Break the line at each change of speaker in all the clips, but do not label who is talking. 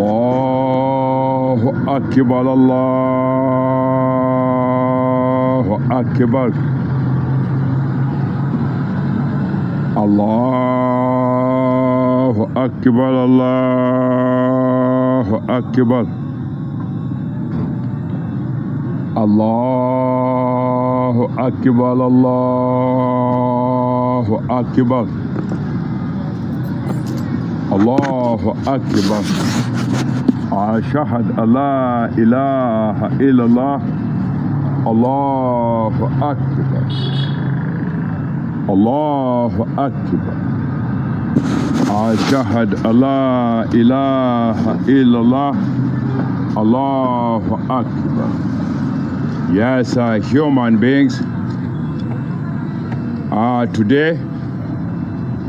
Allahu Akbar, Allahu Akbar, Allahu Akbar, Allahu Akbar, Allahu Akbar, Allahu Akbar, Allahu Akbar. Ashhadu an la ilaha illallah. Allahu Akbar, Allahu Akbar. Ashhadu an la ilaha illallah. Allahu Akbar. Yes, human beings, today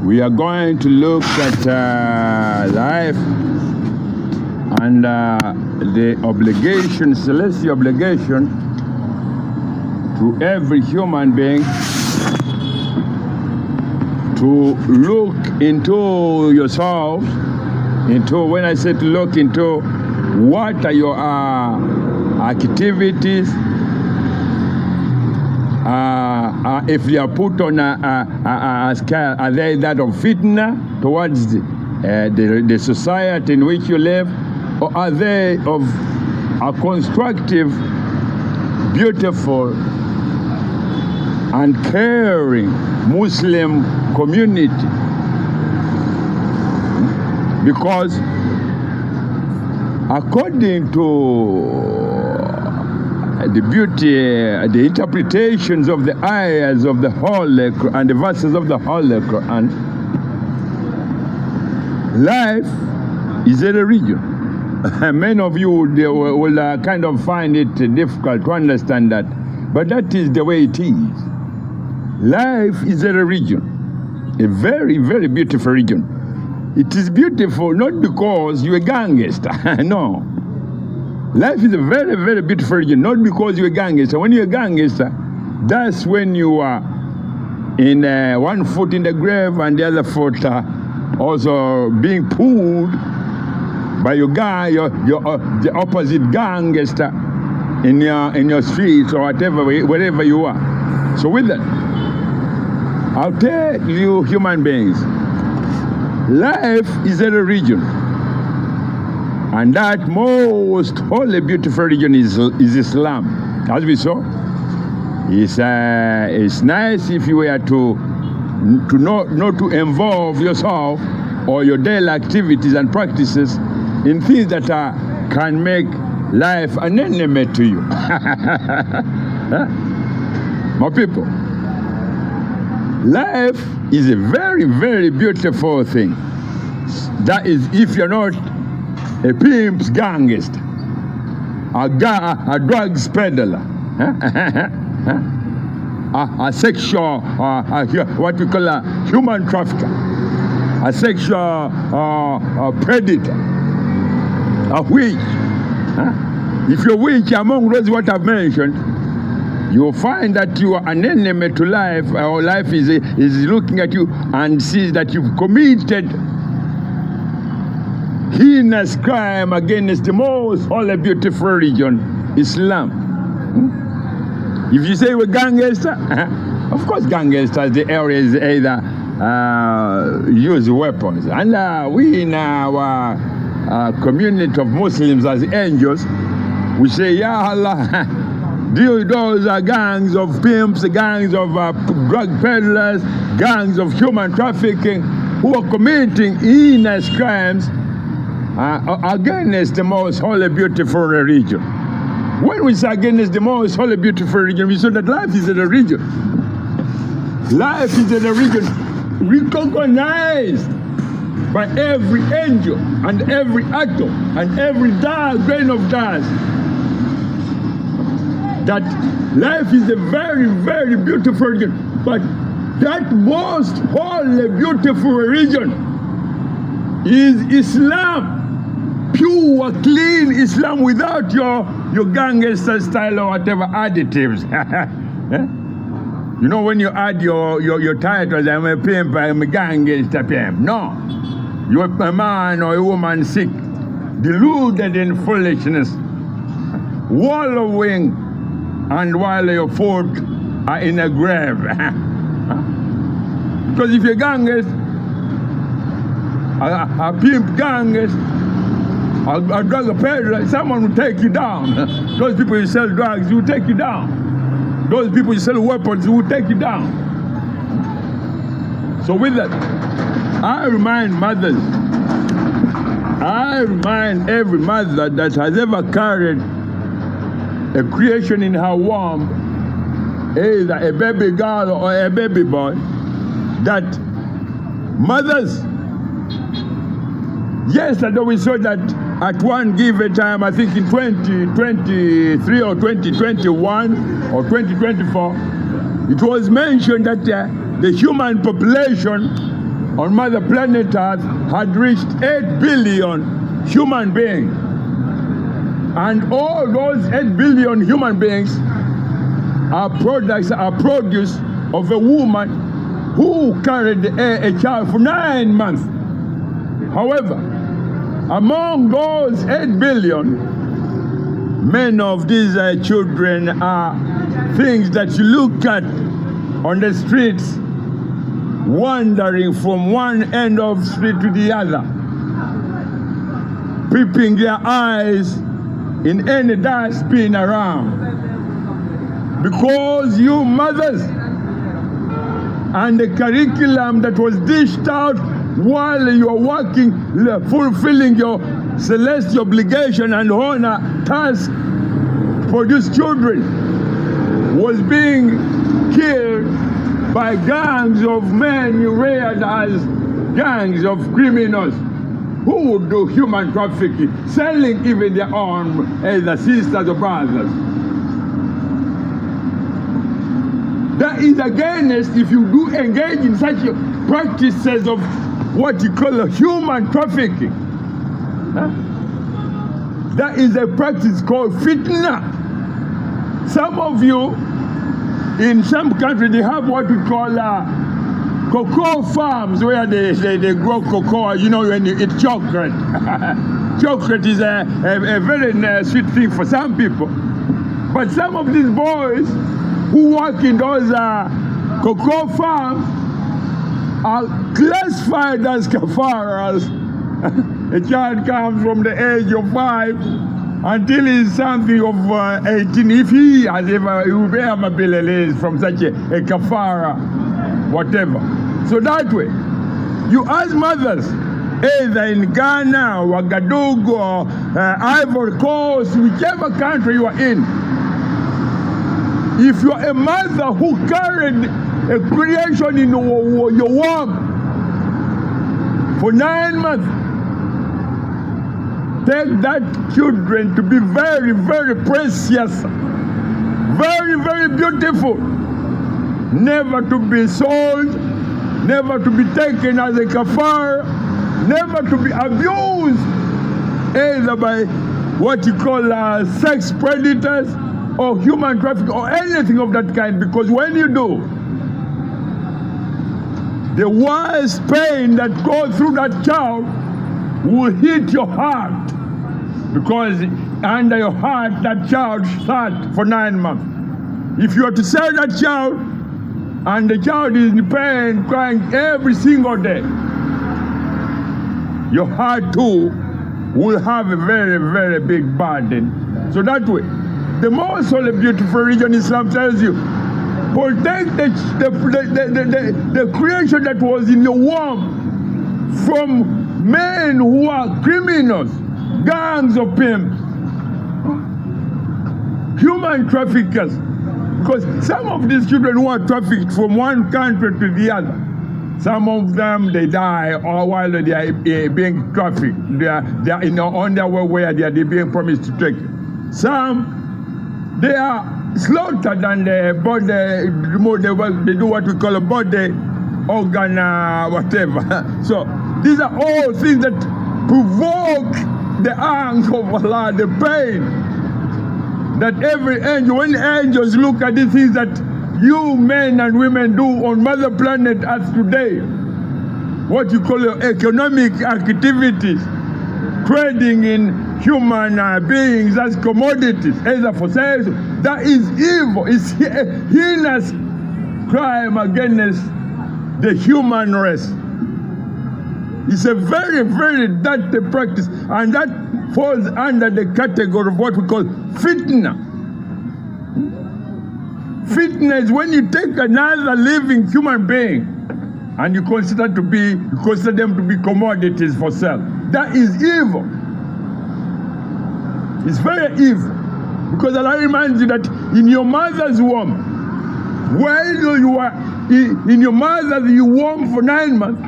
we are going to look at life and the obligation, celestial obligation to every human being to look into yourself, into, when I say to look into, what are your activities, if they are put on a scale, are they that of fitnah towards the society in which you live, or are they of a constructive, beautiful, and caring Muslim community? Because according to the beauty, the interpretations of the ayahs of the Holy Quran and the verses of the Holy Quran, life is a religion. Many of you will kind of find it difficult to understand that, but that is the way it is. Life is a religion, a very, very beautiful religion. It is beautiful not because you're a gangster, no. Life is a very, very beautiful religion, not because you're a gangster. When you're a gangster, that's when you are in one foot in the grave and the other foot also being pulled by your guy, the opposite gangster in your streets or whatever, wherever you are. So with that, I'll tell you, human beings, life is a religion. And that most holy, beautiful religion is Islam. As we saw, it's nice if you were to not to involve yourself or your daily activities and practices in things that can make life an enemy to you. My people, life is a very, very beautiful thing. That is, if you're not a pimp's gangster, a drugs peddler, a sexual, what we call a human trafficker, a sexual predator, a witch. If you're a witch among those what I've mentioned, you'll find that you are an enemy to life, or life is looking at you and sees that you've committed heinous crime against the most holy, beautiful religion, Islam. If you say we're gangster, of course gangsters, the area is either use weapons. And we in our community of Muslims as angels, we say, Ya Allah, those are gangs of pimps, gangs of drug peddlers, gangs of human trafficking who are committing heinous crimes against the most holy, beautiful religion. When we say against the most holy, beautiful religion, we say that life is a religion. Life is a religion recognized by every angel and every atom and every grain of dust. That life is a very, very beautiful religion. But that most holy, beautiful religion is Islam. Pure, clean Islam without your gangster style or whatever additives. You know, when you add your titles, I'm a pimp, I'm a gangster pimp. No. You're a man or a woman sick, deluded in foolishness, wallowing, and while your foot are in a grave. Because if you're ganges, a pimp ganges, a drug peddler, someone will take you down. Those people who sell drugs will take you down. Those people who sell weapons will take you down. So with that, I remind mothers, I remind every mother that has ever carried a creation in her womb, either a baby girl or a baby boy, that mothers, yesterday we saw that at one given time, I think in 2023 or 2021 or 2024, it was mentioned that the human population on Mother Planet Earth had reached 8 billion human beings. And all those 8 billion human beings are produce of a woman who carried a child for 9 months. However, among those 8 billion, many of these children are things that you look at on the streets, wandering from one end of the street to the other, peeping their eyes in any dustbin around. Because you mothers and the curriculum that was dished out while you are working, fulfilling your celestial obligation and honor task to produce children, was being killed by gangs of men reared as gangs of criminals who would do human trafficking, selling even their own either sisters or brothers. That is against, if you do engage in such practices of what you call a human trafficking. That is a practice called Fitnah. Some of you, in some countries, they have what we call cocoa farms where they grow cocoa, you know, when you eat chocolate. Chocolate is a very sweet thing for some people. But some of these boys who work in those cocoa farms are classified as kafaras. A child comes from the age of 5 until he's something of 18. If he has ever, he will be able from such a kafara, whatever. So that way, you as mothers, either in Ghana, or Ouagadougou, or Ivory Coast, whichever country you are in, if you are a mother who carried a creation in your womb for 9 months, take that children to be very, very precious, very, very beautiful, never to be sold, never to be taken as a kafar, never to be abused either by what you call sex predators or human trafficking or anything of that kind, because when you do, the worst pain that goes through that child will hit your heart, because under your heart that child sat for 9 months. If you are to sell that child and the child is in pain, crying every single day, your heart too will have a very, very big burden. So that way, the most holy, beautiful religion, Islam, tells you, protect the creation that was in your womb from men who are criminals, gangs of pimps, human traffickers. Because some of these children who are trafficked from one country to the other, some of them, they die or while they are being trafficked. They are on their way where they are being promised to take. Some, they are slaughtered and the body, they do what we call a body organ, whatever. So these are all things that provoke the anger of Allah, the pain that every angel, when angels look at these things that you men and women do on Mother Planet Earth today, what you call your economic activities, trading in human beings as commodities, either for sale. That is evil. It's a heinous crime against the human race. It's a very, very dirty practice, and that falls under the category of what we call fitnah. Fitnah is when you take another living human being and you consider them to be commodities for sale. That is evil. It's very evil, because Allah reminds you that in your mother's womb, while you were in your mother's womb for 9 months,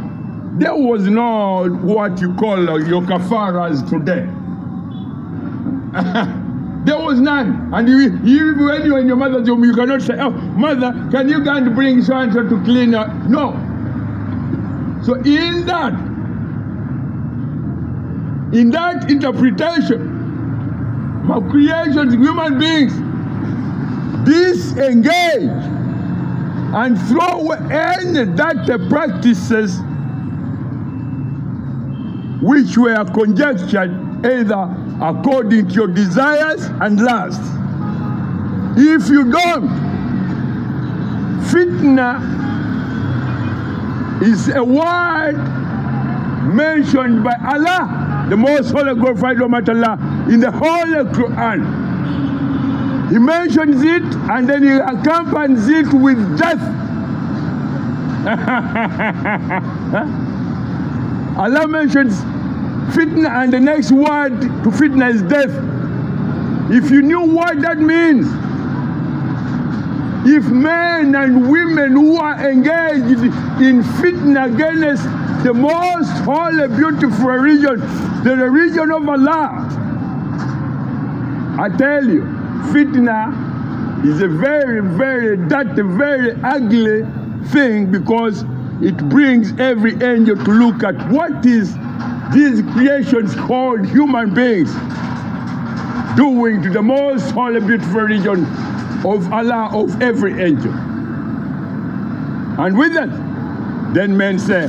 there was no what you call your kafaras today. There was none. And even when you're in your mother's womb, you cannot say, oh, mother, can you go and bring so-and-so to clean her? No. So in that interpretation of creation, human beings disengage and throw away any dirty practices which were conjectured either according to your desires and lusts. If you don't, fitnah is a word mentioned by Allah, the most holy glorified Almighty Allah, in the Holy Quran. He mentions it and then he accompanies it with death. Allah mentions fitnah and the next word to fitnah is death. If you knew what that means, if men and women who are engaged in fitnah against the most holy, beautiful religion, the religion of Allah, I tell you, fitnah is a very, very dirty, very ugly thing, because it brings every angel to look at what is these creations called human beings doing to the most holy, beautiful religion of Allah, of every angel. And with that, then men say,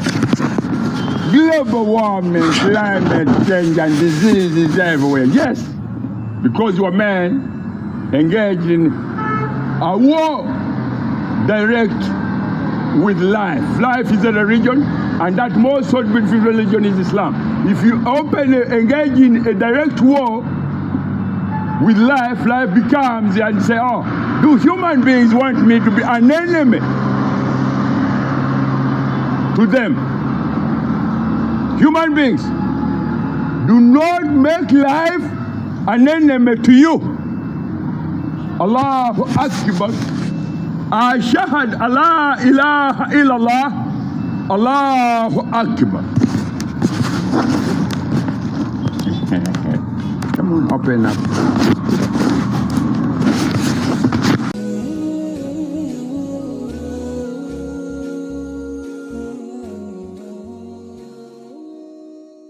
global warming, climate change, and diseases everywhere. Yes, because you are men engaged in a war direct with life. Life is a religion, and that most beautiful religion is Islam. If you engage in a direct war with life, life becomes, and say, oh, do human beings want me to be an enemy to them? Human beings, do not make life an enemy to you. Allahu Akbar. Ashhadu alla ilaha illallah. Allahu Akbar. Come on, open up.